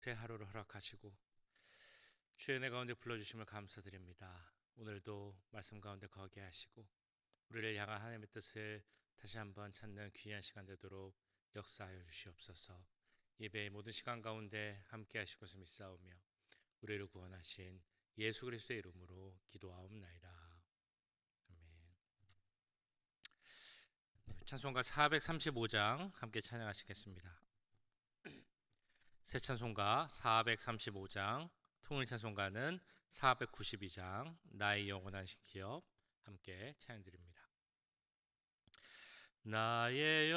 새 하루를 허락하시고 주의 은혜 가운데 불러주심을 감사드립니다. 오늘도 말씀 가운데 거하게 하시고 우리를 향한 하나님의 뜻을 다시 한번 찾는 귀한 시간 되도록 역사하여 주시옵소서. 예배의 모든 시간 가운데 함께 하시고서 믿사오며 우리를 구원하신 예수 그리스도의 이름으로 기도하옵나이다. 아멘. 찬송가 435장 함께 찬양하시겠습니다. 새 찬송가 435장, 통일 찬송가는 492장, 나의 영원한 기업 함께 찬양드립니다. 나의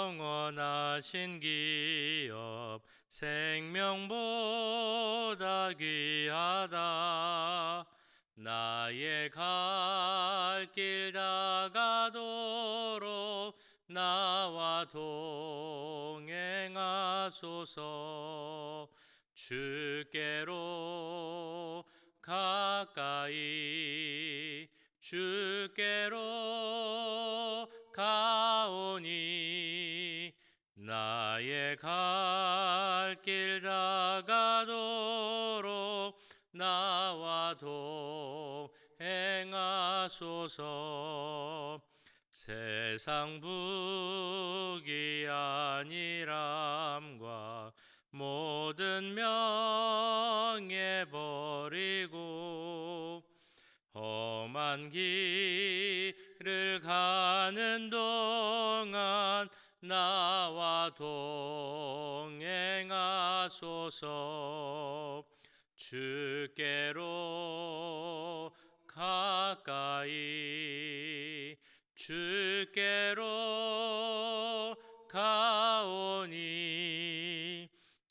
영원하신 기업 생명보다 귀하다. 나의 갈 길 다가도록 나와 동행하소서. 주께로 가까이 주께로 가오니 나의 갈 길 다가도록 나와 동행하소서. 세상 부귀한이람과 모든 명예 버리고 험한 길을 가는 동안 나와 동행하소서. 주께로 가까이 주께로 가오니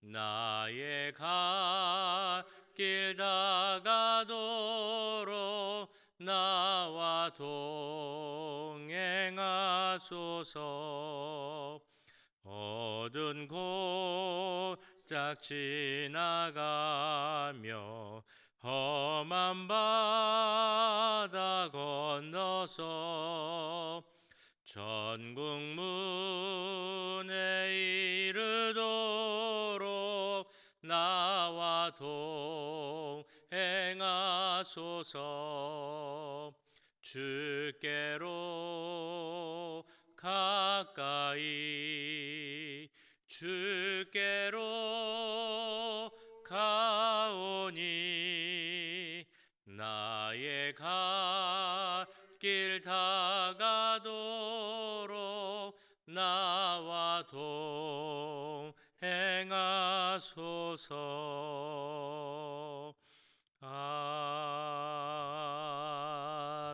나의 갈 길 다가도록 나와 동행하소서. 어두운 골짝 지나가며 험한 바다 건너서 천국 문에 이르도록 나와 동행하소서. 주께로 가까이 주께로 가오니 나의 갈 길 다가도록 나와 동행하소서.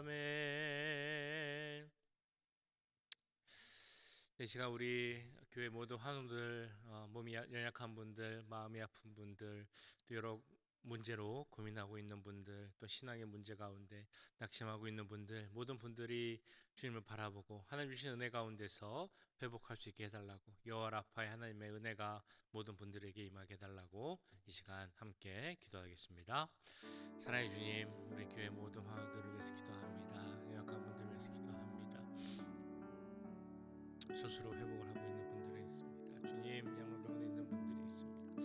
아멘. 이 시간 우리 교회 모든 환우들, 몸이 연약한 분들, 마음이 아픈 분들, 또 여러 문제로 고민하고 있는 분들, 또 신앙의 문제 가운데 낙심하고 있는 분들, 모든 분들이 주님을 바라보고 하나님 주신 은혜 가운데서 회복할 수 있게 해달라고, 여호와 라파의 하나님의 은혜가 모든 분들에게 임하게 해달라고 이 시간 함께 기도하겠습니다. 사랑의 주님, 우리 교회 모든 환우들을 위해서 기도합니다. 연약한 분들을 위해서 기도합니다. 스스로 회복을 하고 있는 분들이 있습니다. 주님, 양로병원에 있는 분들이 있습니다.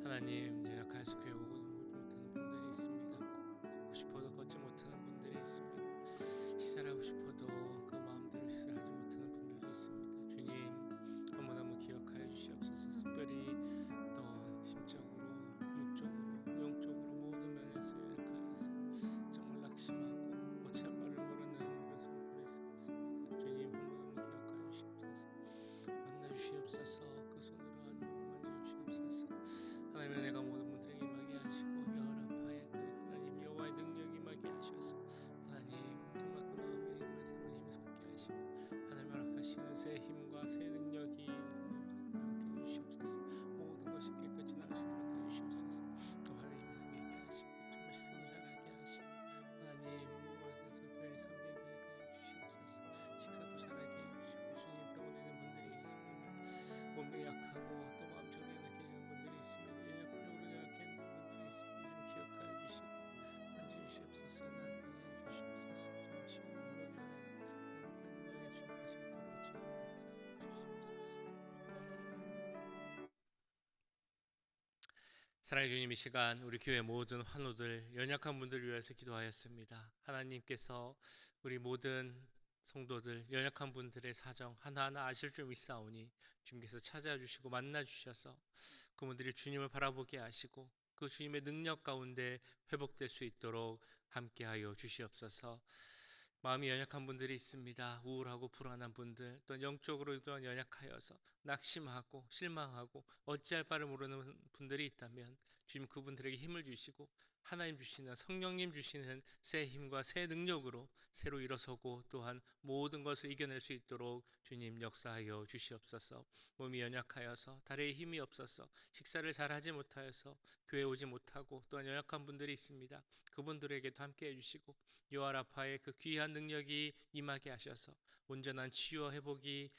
하나님, 연약한 교회 오고 못하는 분들이 있습니다. 걷고 싶어도 걷지 못하는 분들이 있습니다. 식사하고 싶어도 그 마음대로 식사하지 못하는 분들도 있습니다. 주님, 너무너무 기억하여 주시옵소서. 특별히 또 심적으로, 육적으로, 영적으로 모든 면에서 연약하여서 정말 낙심하고 어찌할 바를 모르는 그런 분들이 있습니다. 주님, 너무너무 기억하여 주시옵소서. 만나 주시옵소서. 그 손으로 만져주시옵소서. 하나님의 은혜가 모든 분들에게 임하게 하시고 여호와 라파의 그 하나님 여호와의 능력이 임하게 하셔서 하나님 정말 그 마음에 말씀으로 힘이 솟게 하시고 하나님 허락하시는 새 힘과 새 능력이 함께 해주시옵소서. 모든 것이 깨끗이 나올 수 있도록 해주시옵소서. 또 하나님 생기게 하시고 정말 식사도 잘하게 하시고 하나님 그래서 교회 섬기게 해주시옵소서. 식사도 잘하게 해주시고 주님 병원에 있는 분들이 있습니다. 몸이 약하고 또 마음처럼 연약해지는 분들이 있습니다. 영적으로 연약해 있는 분들이 있습니다. 좀 기억하여 주시고 만져주시옵소서. 나게 해주시옵소서. 좀 치유하고 회복해 주실 것을 도로 주님 역사해 주시옵소서. 사랑의 주님, 이 시간 우리 교회 모든 환우들, 연약한 분들을 위해서 기도하였습니다. 하나님께서 우리 모든 성도들, 연약한 분들의 사정 하나하나 아실 줄 믿사오니 주님께서 찾아와 주시고 만나 주셔서 그분들이 주님을 바라보게 하시고 그 주님의 능력 가운데 회복될 수 있도록 함께하여 주시옵소서. 마음이 연약한 분들이 있습니다. 우울하고 불안한 분들, 또 영적으로 또한 연약하여서 낙심하고 실망하고 어찌할 바를 모르는 분들이 있다면 주님 그분들에게 힘을 주시고 하나님 주시는 성령님 주시는 새 힘과 새 능력으로 새로 일어서고 또한 모든 것을 이겨낼 수 있도록 주님 역사하여 주시옵소서. 몸이 연약하여서 다리에 힘이 없어서 식사를 잘 하지 못하여서 교회 오지 못하고 또한 연약한 분들이 있습니다. 그분들에게도 함께 해주시고 요아라파의 그 귀한 능력이 임하게 하셔서 온전한 치유와 회복이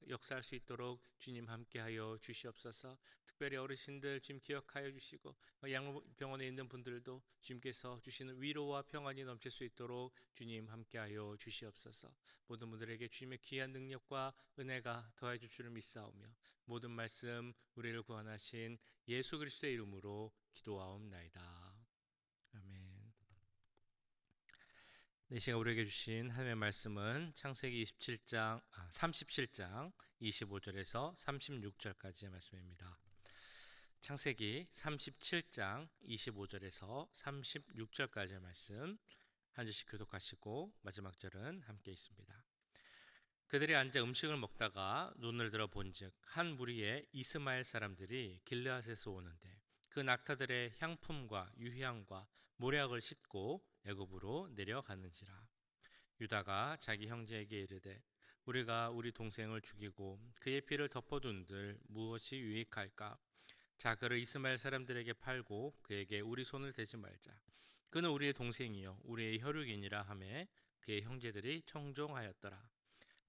역사할 수 있도록 주님 함께하여 주시옵소서. 특별히 어르신들 주님 기억하여 주시고 양로병원에 있는 분들도 주님께서 주시는 위로와 평안이 넘칠 수 있도록 주님 함께하여 주시옵소서. 모든 분들에게 주님의 귀한 능력과 은혜가 더해질 줄을 믿사오며 모든 말씀 우리를 구원하신 예수 그리스도의 이름으로 기도하옵나이다. 아멘. 이 시간 우리에게 주신 하나님의 말씀은 창세기 37장 25절에서 36절까지의 말씀입니다. 창세기 37장 25절에서 36절까지의 말씀 한 절씩 교독하시고 마지막 절은 함께 있습니다. 그들이 앉아 음식을 먹다가 눈을 들어 본즉 한 무리의 이스마엘 사람들이 길르앗에서 오는데 그 낙타들의 향품과 유향과 모략을 싣고 애굽으로 내려가는지라. 유다가 자기 형제에게 이르되 우리가 우리 동생을 죽이고 그의 피를 덮어둔들 무엇이 유익할까? 자, 그를 이스마엘 사람들에게 팔고 그에게 우리 손을 대지 말자. 그는 우리의 동생이요 우리의 혈육이니라 하매 그의 형제들이 청종하였더라.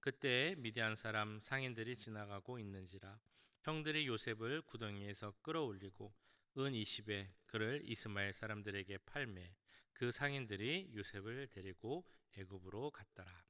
그때 미디안 사람 상인들이 지나가고 있는지라 형들이 요셉을 구덩이에서 끌어올리고 은 20에 그를 이스마엘 사람들에게 팔매 그 상인들이 요셉을 데리고 애굽으로 갔더라.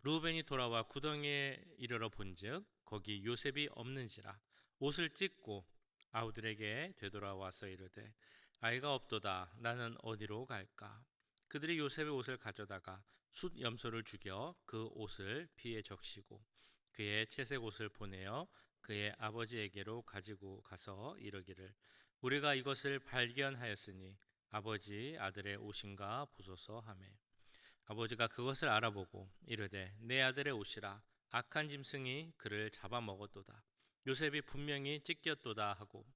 루벤이 돌아와 구덩이에 이르러 본즉 거기 요셉이 없는지라 옷을 찢고 아우들에게 되돌아와서 이르되 아이가 없도다 나는 어디로 갈까? 그들이 요셉의 옷을 가져다가 숫 염소를 죽여 그 옷을 피에 적시고 그의 채색 옷을 보내어 그의 아버지에게로 가지고 가서 이르기를 우리가 이것을 발견하였으니 아버지 아들의 옷인가 보소서 하매 아버지가 그것을 알아보고 이르되 내 아들의 옷이라 악한 짐승이 그를 잡아먹었도다. 요셉이 분명히 찢겼도다 하고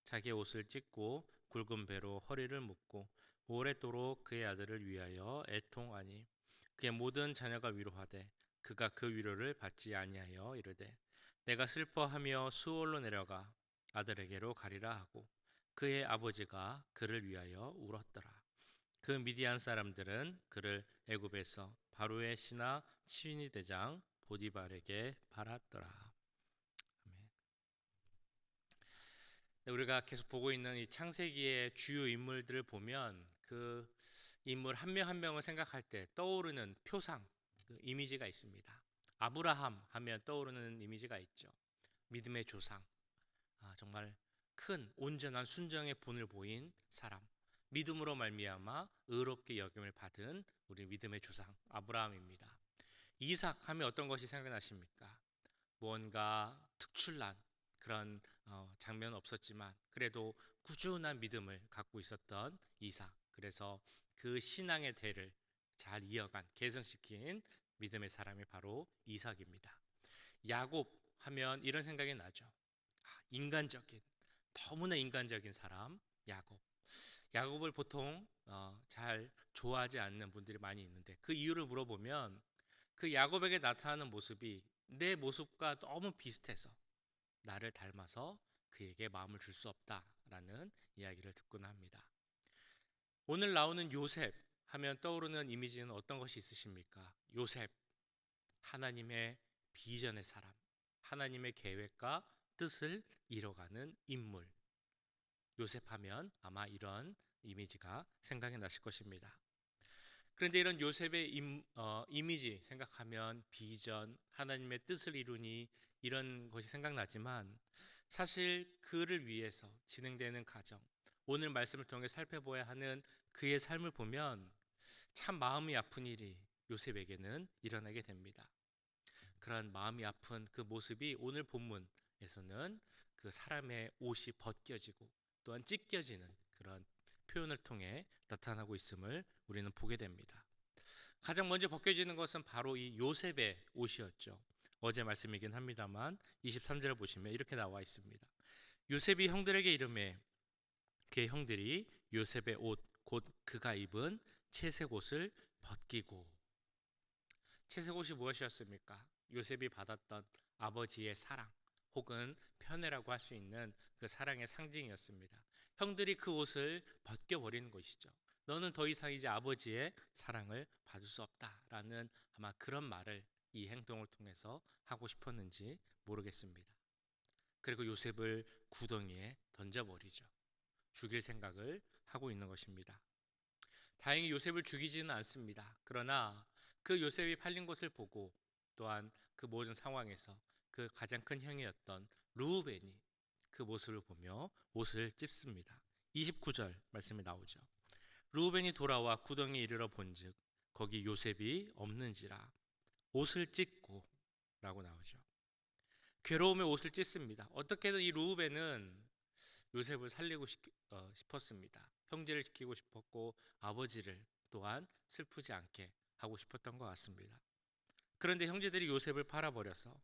자기 옷을 찢고 굵은 배로 허리를 묶고 오랫도록 그의 아들을 위하여 애통하니 그의 모든 자녀가 위로하되 그가 그 위로를 받지 아니하여 이르되 내가 슬퍼하며 수월로 내려가 아들에게로 가리라 하고 그의 아버지가 그를 위하여 울었더라. 그 미디안 사람들은 그를 애굽에서 바로의 신하 치위니 대장 보디발에게 팔았더라. 아멘. 우리가 계속 보고 있는 이 창세기의 주요 인물들을 보면 그 인물 한 명 한 명을 생각할 때 떠오르는 표상, 그 이미지가 있습니다. 아브라함 하면 떠오르는 이미지가 있죠. 믿음의 조상, 정말 큰 온전한 순정의 본을 보인 사람. 믿음으로 말미암아 의롭게 여김을 받은 우리 믿음의 조상 아브라함입니다. 이삭 하면 어떤 것이 생각나십니까? 무언가 특출난 그런 장면은 없었지만 그래도 꾸준한 믿음을 갖고 있었던 이삭. 그래서 그 신앙의 대를 잘 이어간 계승시킨 믿음의 사람이 바로 이삭입니다. 야곱 하면 이런 생각이 나죠. 인간적인 너무나 인간적인 사람 야곱. 야곱을 보통 잘 좋아하지 않는 분들이 많이 있는데 그 이유를 물어보면 그 야곱에게 나타나는 모습이 내 모습과 너무 비슷해서 나를 닮아서 그에게 마음을 줄 수 없다라는 이야기를 듣곤 합니다. 오늘 나오는 요셉 하면 떠오르는 이미지는 어떤 것이 있으십니까? 요셉, 하나님의 비전의 사람, 하나님의 계획과 뜻을 이뤄가는 인물. 요셉 하면 아마 이런 이미지가 생각이 나실 것입니다. 그런데 이런 요셉의 이미지 생각하면 비전, 하나님의 뜻을 이루니 이런 것이 생각나지만 사실 그를 위해서 진행되는 가정, 오늘 말씀을 통해 살펴봐야 하는 그의 삶을 보면 참 마음이 아픈 일이 요셉에게는 일어나게 됩니다. 그런 마음이 아픈 그 모습이 오늘 본문에서는 그 사람의 옷이 벗겨지고 또한 찢겨지는 그런 표현을 통해 나타나고 있음을 우리는 보게 됩니다. 가장 먼저 벗겨지는 것은 바로 이 요셉의 옷이었죠. 어제 말씀이긴 합니다만 23절을 보시면 이렇게 나와 있습니다. 요셉이 형들에게 이르매 그의 형들이 요셉의 옷 곧 그가 입은 채색 옷을 벗기고. 채색 옷이 무엇이었습니까? 요셉이 받았던 아버지의 사랑 혹은 편애라고 할 수 있는 그 사랑의 상징이었습니다. 형들이 그 옷을 벗겨버리는 것이죠. 너는 더 이상 이제 아버지의 사랑을 받을 수 없다라는 아마 그런 말을 이 행동을 통해서 하고 싶었는지 모르겠습니다. 그리고 요셉을 구덩이에 던져버리죠. 죽일 생각을 하고 있는 것입니다. 다행히 요셉을 죽이지는 않습니다. 그러나 그 요셉이 팔린 것을 보고 또한 그 모든 상황에서 그 가장 큰 형이었던 르우벤이 그 모습을 보며 옷을 찝습니다. 29절 말씀이 나오죠. 르우벤이 돌아와 구덩이에 이르러 본즉 거기 요셉이 없는지라 옷을 찢고 라고 나오죠. 괴로움에 옷을 찢습니다. 어떻게든 이 르우벤은 요셉을 살리고 싶었습니다. 형제를 지키고 싶었고 아버지를 또한 슬프지 않게 하고 싶었던 것 같습니다. 그런데 형제들이 요셉을 팔아버려서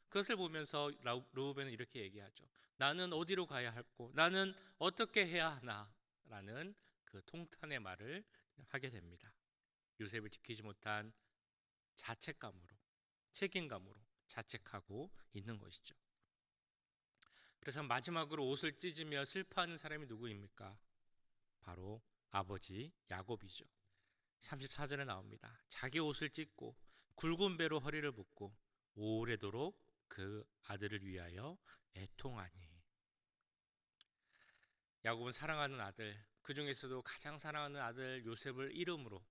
그것을 보면서 르우벤은 이렇게 얘기하죠. 나는 어디로 가야 할고 나는 어떻게 해야 하나 라는 그 통탄의 말을 하게 됩니다. 요셉을 지키지 못한 자책감으로 책임감으로 자책하고 있는 것이죠. 그래서 마지막으로 옷을 찢으며 슬퍼하는 사람이 누구입니까? 바로 아버지 야곱이죠. 34절에 나옵니다. 자기 옷을 찢고 굵은 배로 허리를 묶고 오래도록 그 아들을 위하여 애통하니. 야곱은 사랑하는 아들, 그 중에서도 가장 사랑하는 아들 요셉을 이름으로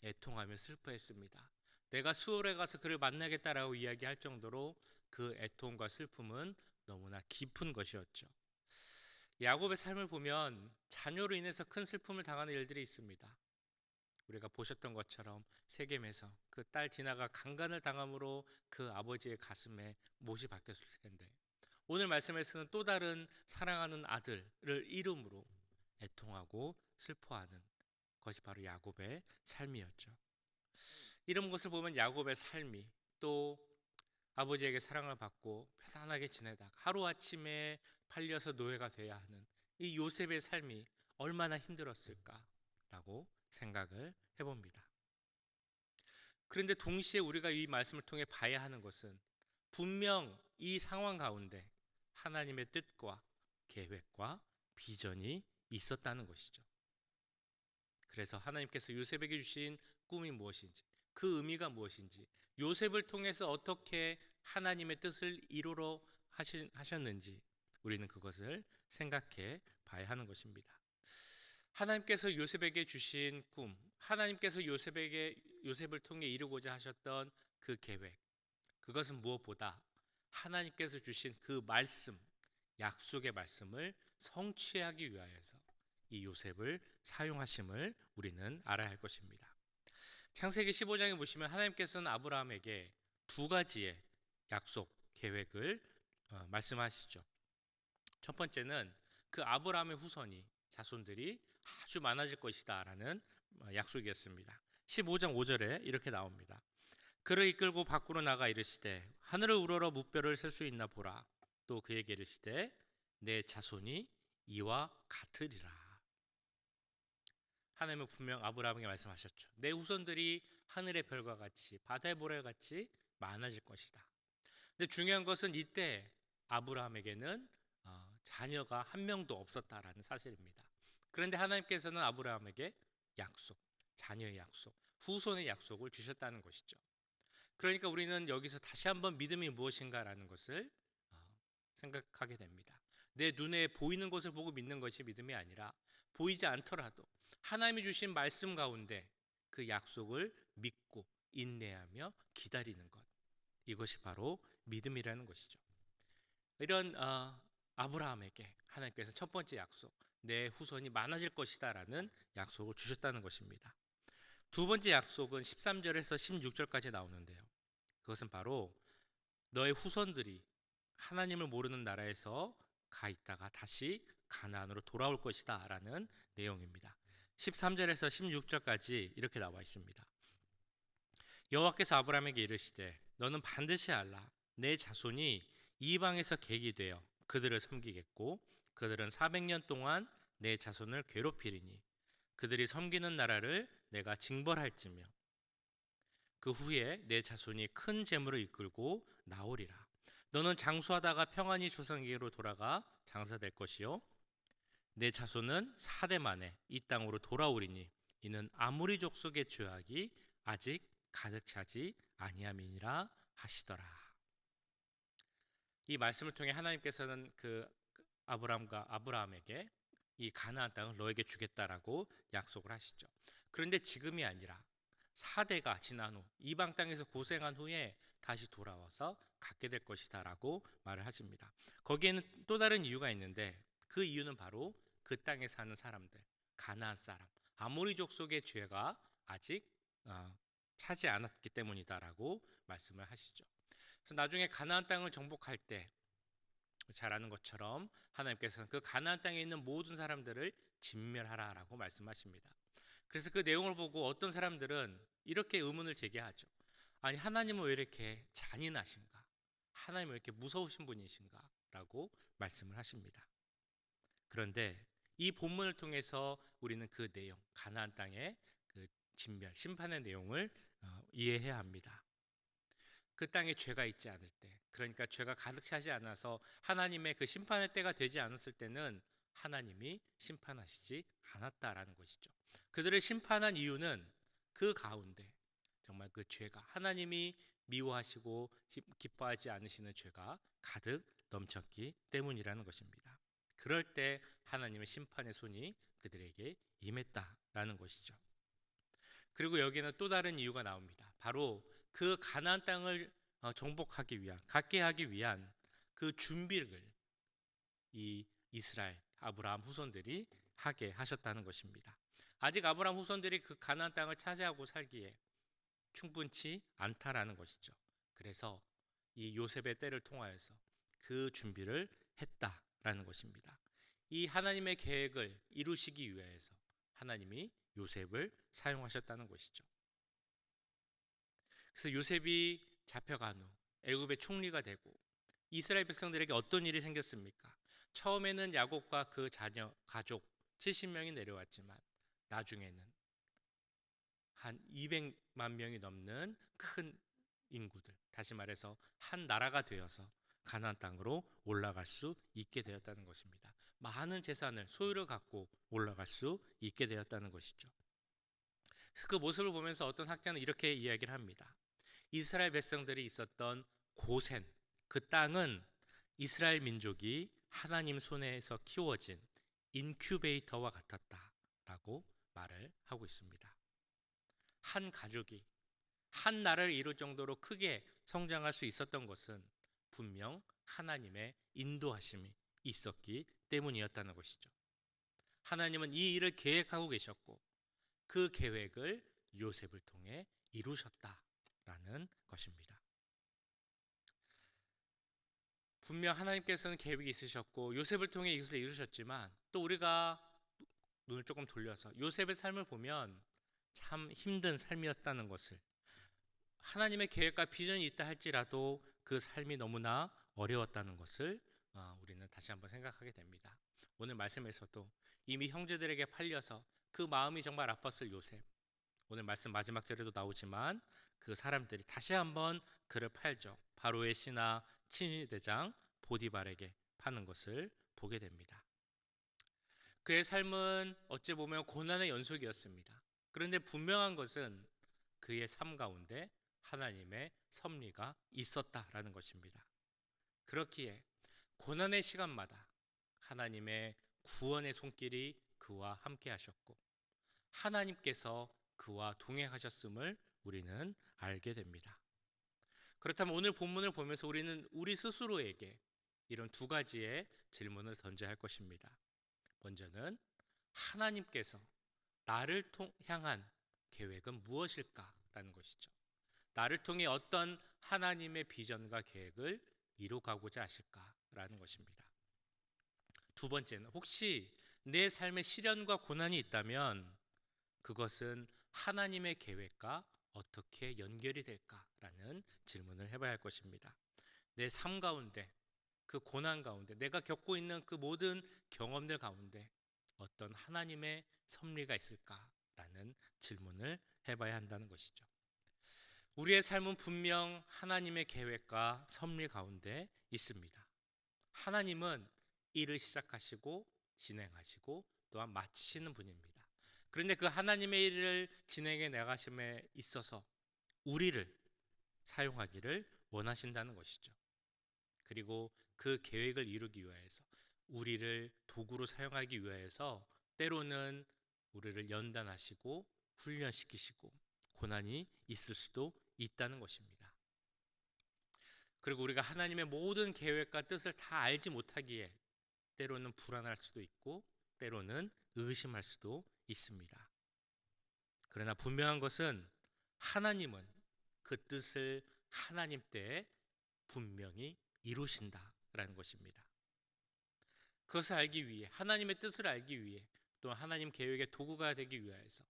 애통하며 슬퍼했습니다. 내가 수월에 가서 그를 만나겠다라고 이야기할 정도로 그 애통과 슬픔은 너무나 깊은 것이었죠. 야곱의 삶을 보면 자녀로 인해서 큰 슬픔을 당하는 일들이 있습니다. 우리가 보셨던 것처럼 세겜에서 그 딸 디나가 강간을 당함으로 그 아버지의 가슴에 못이 박혔을 텐데, 오늘 말씀에서는 또 다른 사랑하는 아들을 이름으로 애통하고 슬퍼하는 것이 바로 야곱의 삶이었죠. 이런 것을 보면 야곱의 삶이 또 아버지에게 사랑을 받고 편안하게 지내다가 하루아침에 팔려서 노예가 돼야 하는 이 요셉의 삶이 얼마나 힘들었을까라고 생각을 해봅니다. 그런데 동시에 우리가 이 말씀을 통해 봐야 하는 것은 분명 이 상황 가운데 하나님의 뜻과 계획과 비전이 있었다는 것이죠. 그래서 하나님께서 요셉에게 주신 꿈이 무엇인지, 그 의미가 무엇인지, 요셉을 통해서 어떻게 하나님의 뜻을 이루러 하셨는지 우리는 그것을 생각해 봐야 하는 것입니다. 하나님께서 요셉에게 주신 꿈, 하나님께서 요셉을 통해 이루고자 하셨던 그 계획, 그것은 무엇보다 하나님께서 주신 그 말씀, 약속의 말씀을 성취하기 위하여서 이 요셉을 사용하심을 우리는 알아야 할 것입니다. 창세기 15장에 보시면 하나님께서는 아브라함에게 두 가지의 약속, 계획을 말씀하시죠. 첫 번째는 그 아브라함의 후손이, 자손들이 아주 많아질 것이다 라는 약속이었습니다. 15장 5절에 이렇게 나옵니다. 그를 이끌고 밖으로 나가 이르시되 하늘을 우러러 무뼈를 셀 수 있나 보라. 또 그에게 이르시되 내 자손이 이와 같으리라. 하나님은 분명 아브라함에게 말씀하셨죠. 내 후손들이 하늘의 별과 같이 바다의 모래 같이 많아질 것이다. 근데 중요한 것은 이때 아브라함에게는 자녀가 한 명도 없었다라는 사실입니다. 그런데 하나님께서는 아브라함에게 약속, 자녀의 약속, 후손의 약속을 주셨다는 것이죠. 그러니까 우리는 여기서 다시 한번 믿음이 무엇인가라는 것을 생각하게 됩니다. 내 눈에 보이는 것을 보고 믿는 것이 믿음이 아니라 보이지 않더라도 하나님이 주신 말씀 가운데 그 약속을 믿고 인내하며 기다리는 것, 이것이 바로 믿음이라는 것이죠. 이런 아브라함에게 하나님께서 첫 번째 약속, 내 후손이 많아질 것이다라는 약속을 주셨다는 것입니다. 두 번째 약속은 13절에서 16절까지 나오는데요. 그것은 바로 너의 후손들이 하나님을 모르는 나라에서 가 있다가 다시 가나안으로 돌아올 것이다라는 내용입니다. 13절에서 16절까지 이렇게 나와 있습니다. 여호와께서 아브라함에게 이르시되 너는 반드시 알라 내 자손이 이방에서 객이 되어 그들을 섬기겠고 그들은 400년 동안 내 자손을 괴롭히리니 그들이 섬기는 나라를 내가 징벌할지며 그 후에 내 자손이 큰 재물을 이끌고 나오리라. 너는 장수하다가 평안히 조상에게로 돌아가 장사될 것이요 내 자손은 4대 만에 이 땅으로 돌아오리니 이는 아모리 족속의 죄악이 아직 가득 차지 아니함이니라 하시더라. 이 말씀을 통해 하나님께서는 그 아브라함에게 이 가나안 땅을 너에게 주겠다라고 약속을 하시죠. 그런데 지금이 아니라 4대가 지난 후 이방 땅에서 고생한 후에 다시 돌아와서 갖게 될 것이다라고 말을 하십니다. 거기에는 또 다른 이유가 있는데 그 이유는 바로 그 땅에 사는 사람들, 가나안 사람, 아모리 족속의 죄가 아직 차지 않았기 때문이다라고 말씀을 하시죠. 그래서 나중에 가나안 땅을 정복할 때 잘 아는 것처럼 하나님께서는 그 가나안 땅에 있는 모든 사람들을 진멸하라라고 말씀하십니다. 그래서 그 내용을 보고 어떤 사람들은 이렇게 의문을 제기하죠. 아니 하나님은 왜 이렇게 잔인하신가? 하나님은 왜 이렇게 무서우신 분이신가? 라고 말씀을 하십니다. 그런데 이 본문을 통해서 우리는 그 내용, 가나안 땅의 그 진멸, 심판의 내용을 이해해야 합니다. 그 땅에 죄가 있지 않을 때, 그러니까 죄가 가득 차지 않아서 하나님의 그 심판의 때가 되지 않았을 때는 하나님이 심판하시지 않았다라는 것이죠. 그들을 심판한 이유는 그 가운데 정말 그 죄가 하나님이 미워하시고 기뻐하지 않으시는 죄가 가득 넘쳤기 때문이라는 것입니다. 그럴 때 하나님의 심판의 손이 그들에게 임했다라는 것이죠. 그리고 여기는 또 다른 이유가 나옵니다. 바로 그 가나안 땅을 정복하기 위한, 갖게 하기 위한 그 준비를 이 이스라엘 아브라함 후손들이 하게 하셨다는 것입니다. 아직 아브라함 후손들이 그 가나안 땅을 차지하고 살기에 충분치 않다라는 것이죠. 그래서 이 요셉의 때를 통하여서 그 준비를 했다라는 것입니다. 이 하나님의 계획을 이루시기 위해서 하나님이 요셉을 사용하셨다는 것이죠. 그래서 요셉이 잡혀간 후 애굽의 총리가 되고 이스라엘 백성들에게 어떤 일이 생겼습니까? 처음에는 야곱과 그 자녀, 가족 70명이 내려왔지만 나중에는 한 200만 명이 넘는 큰 인구들, 다시 말해서 한 나라가 되어서 가나안 땅으로 올라갈 수 있게 되었다는 것입니다. 많은 재산을, 소유를 갖고 올라갈 수 있게 되었다는 것이죠. 그래서 그 모습을 보면서 어떤 학자는 이렇게 이야기를 합니다. 이스라엘 백성들이 있었던 고센, 그 땅은 이스라엘 민족이 하나님 손에서 키워진 인큐베이터와 같았다라고 말을 하고 있습니다. 한 가족이 한 나라를 이룰 정도로 크게 성장할 수 있었던 것은 분명 하나님의 인도하심이 있었기 때문이었다는 것이죠. 하나님은 이 일을 계획하고 계셨고 그 계획을 요셉을 통해 이루셨다라는 것입니다. 분명 하나님께서는 계획이 있으셨고 요셉을 통해 이것을 이루셨지만 또 우리가 눈을 조금 돌려서 요셉의 삶을 보면 참 힘든 삶이었다는 것을, 하나님의 계획과 비전이 있다 할지라도 그 삶이 너무나 어려웠다는 것을 우리는 다시 한번 생각하게 됩니다. 오늘 말씀에서도 이미 형제들에게 팔려서 그 마음이 정말 아팠을 요셉, 오늘 말씀 마지막 절에도 나오지만 그 사람들이 다시 한번 그를 팔죠. 바로의 신하 친위대장 보디발에게 파는 것을 보게 됩니다. 그의 삶은 어찌 보면 고난의 연속이었습니다. 그런데 분명한 것은 그의 삶 가운데 하나님의 섭리가 있었다라는 것입니다. 그렇기에 고난의 시간마다 하나님의 구원의 손길이 그와 함께 하셨고 하나님께서 그와 동행하셨음을 우리는 알게 됩니다. 그렇다면 오늘 본문을 보면서 우리는 우리 스스로에게 이런 두 가지의 질문을 던져야 할 것입니다. 먼저는 하나님께서 나를 향한 계획은 무엇일까라는 것이죠. 나를 통해 어떤 하나님의 비전과 계획을 이루가고자 하실까라는 것입니다. 두 번째는 혹시 내 삶에 시련과 고난이 있다면 그것은 하나님의 계획과 어떻게 연결이 될까라는 질문을 해봐야 할 것입니다. 내 삶 가운데, 그 고난 가운데, 내가 겪고 있는 그 모든 경험들 가운데 어떤 하나님의 섭리가 있을까라는 질문을 해봐야 한다는 것이죠. 우리의 삶은 분명 하나님의 계획과 섭리 가운데 있습니다. 하나님은 일을 시작하시고 진행하시고 또한 마치시는 분입니다. 그런데 그 하나님의 일을 진행해 나가심에 있어서 우리를 사용하기를 원하신다는 것이죠. 그리고 그 계획을 이루기 위해서 우리를 도구로 사용하기 위해서 때로는 우리를 연단하시고 훈련시키시고 고난이 있을 수도 있다는 것입니다. 그리고 우리가 하나님의 모든 계획과 뜻을 다 알지 못하기에 때로는 불안할 수도 있고 때로는 의심할 수도 있습니다. 그러나 분명한 것은 하나님은 그 뜻을 하나님 때에 분명히 이루신다라는 것입니다. 그것을 알기 위해, 하나님의 뜻을 알기 위해, 또 하나님 계획의 도구가 되기 위해서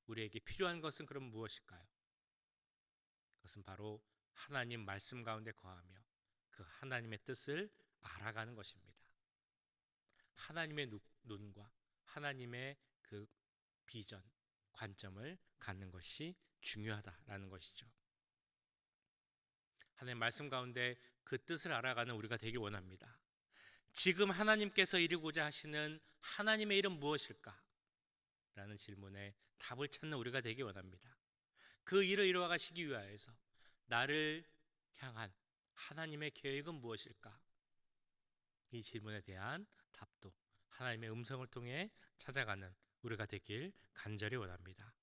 우리에게 필요한 것은 그럼 무엇일까요? 그것은 바로 하나님 말씀 가운데 거하며 그 하나님의 뜻을 알아가는 것입니다. 하나님의 눈과 하나님의 그 비전, 관점을 갖는 것이 중요하다라는 것이죠. 하나님 말씀 가운데 그 뜻을 알아가는 우리가 되길 원합니다. 지금 하나님께서 이루고자 하시는 하나님의 일은 무엇일까? 라는 질문에 답을 찾는 우리가 되길 원합니다. 그 일을 이루어가시기 위하여서 나를 향한 하나님의 계획은 무엇일까? 이 질문에 대한 답도 하나님의 음성을 통해 찾아가는 우리가 되길 간절히 원합니다.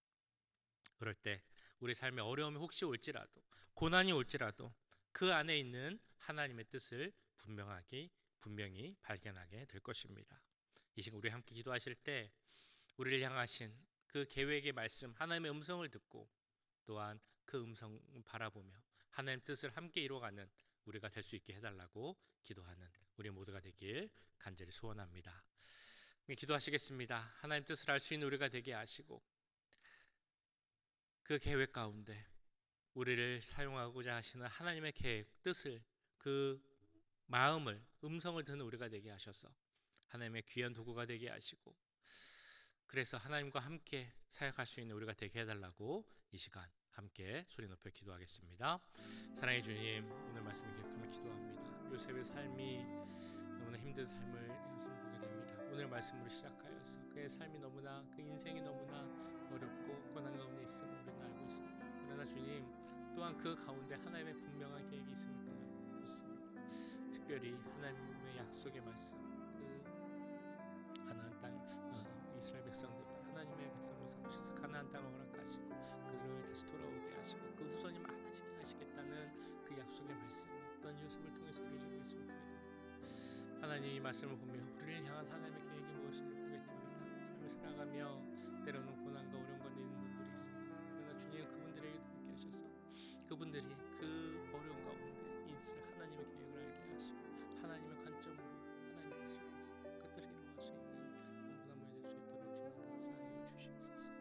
그럴 때 우리 삶에 어려움이 혹시 올지라도 고난이 올지라도 그 안에 있는 하나님의 뜻을 분명히 발견하게 될 것입니다. 이 시간 우리 함께 기도하실 때 우리를 향하신 그 계획의 말씀 하나님의 음성을 듣고 또한 그 음성을 바라보며 하나님의 뜻을 함께 이루어가는 우리가 될 수 있게 해달라고 기도하는 우리 모두가 되길 간절히 소원합니다. 기도하시겠습니다. 하나님 뜻을 알 수 있는 우리가 되게 하시고 그 계획 가운데 우리를 사용하고자 하시는 하나님의 계획, 뜻을 그 마음을 음성을 듣는 우리가 되게 하셔서 하나님의 귀한 도구가 되게 하시고 그래서 하나님과 함께 사역할 수 있는 우리가 되게 해달라고 이 시간 함께 소리 높여 기도하겠습니다. 사랑의 주님, 오늘 말씀을 기억하며 기도합니다. 요셉의 삶이 너무나 힘든 삶을 보게 됩니다. 오늘 말씀으로 시작하여서 그의 삶이 너무나 그 인생이 너무나 어렵고 고난 가운데 있음을 우리는 알고 있습니다. 그러나 주님 또한 그 가운데 하나님의 분명한 계획이 있음을 우리는 믿습니다. 특별히 하나님의 약속의 말씀 그 가나안 땅 이스라엘 백성들을 하나님의 백성으로 삼으셔서 가나안 땅을 허락하시고 그들을 다시 돌아오게 하시고 그 후손이 많아지게 하시겠다는 그 약속의 말씀이 어떤 요셉을 통해서 이루어지고 있음을 보게 됩니다. 하나님 이 말씀을 보며 우리를 향한 하나님의 계획이 무엇인지 보게 됩니다. 삶을 살아가며 때로는 고난과 어려움 가운데 있는 분들이 있습니다. 그러나 주님 그분들에게도 함께 하셔서 그분들이 그 어려움 가운데 있을 하나님의 계획을 알게 하시고 하나님의 관점으로 하나님의 뜻을 알아서 그 뜻을 이루어갈 수 있는 너무나 모여질 수 있도록 주님 역사해 주시옵소서.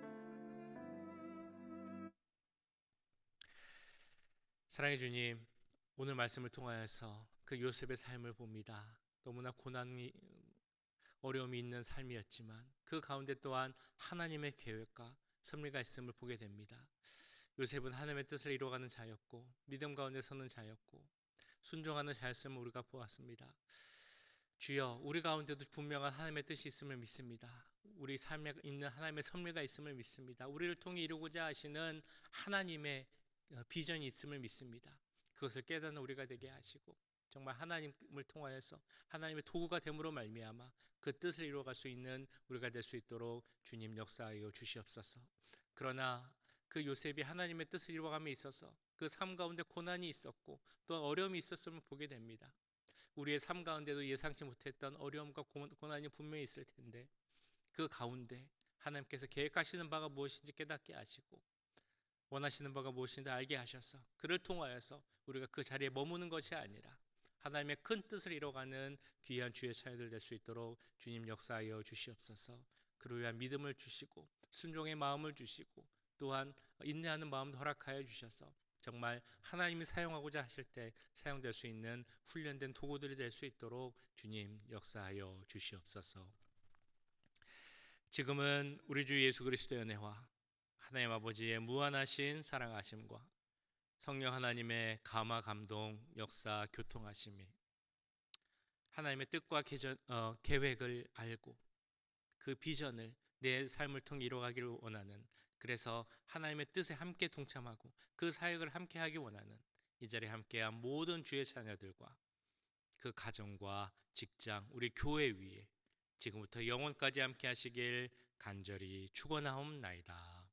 사랑의 주님, 오늘 말씀을 통하여서 그 요셉의 삶을 봅니다. 너무나 고난이 어려움이 있는 삶이었지만 그 가운데 또한 하나님의 계획과 섭리가 있음을 보게 됩니다. 요셉은 하나님의 뜻을 이루어가는 자였고 믿음 가운데 서는 자였고 순종하는 자였음을 우리가 보았습니다. 주여, 우리 가운데도 분명한 하나님의 뜻이 있음을 믿습니다. 우리 삶에 있는 하나님의 섭리가 있음을 믿습니다. 우리를 통해 이루고자 하시는 하나님의 비전이 있음을 믿습니다. 그것을 깨닫는 우리가 되게 하시고 정말 하나님을 통하여서 하나님의 도구가 됨으로 말미암아 그 뜻을 이루어갈 수 있는 우리가 될 수 있도록 주님 역사하여 주시옵소서. 그러나 그 요셉이 하나님의 뜻을 이루어감에 있어서 그 삶 가운데 고난이 있었고 또 어려움이 있었음을 보게 됩니다. 우리의 삶 가운데도 예상치 못했던 어려움과 고난이 분명히 있을 텐데 그 가운데 하나님께서 계획하시는 바가 무엇인지 깨닫게 하시고 원하시는 바가 무엇인지 알게 하셔서 그를 통하여서 우리가 그 자리에 머무는 것이 아니라 하나님의 큰 뜻을 이뤄가는 귀한 주의 자녀들 될 수 있도록 주님 역사하여 주시옵소서. 그를 위한 믿음을 주시고 순종의 마음을 주시고 또한 인내하는 마음도 허락하여 주셔서 정말 하나님이 사용하고자 하실 때 사용될 수 있는 훈련된 도구들이 될 수 있도록 주님 역사하여 주시옵소서. 지금은 우리 주 예수 그리스도의 은혜와 하나님 아버지의 무한하신 사랑하심과 성령 하나님의 감화 감동 역사 교통하심이 하나님의 뜻과 계획을 알고 그 비전을 내 삶을 통해 이루어가기를 원하는, 그래서 하나님의 뜻에 함께 동참하고 그 사역을 함께 하기 원하는 이 자리에 함께한 모든 주의 자녀들과 그 가정과 직장, 우리 교회 위에 지금부터 영원까지 함께 하시길 간절히 축원하옵나이다.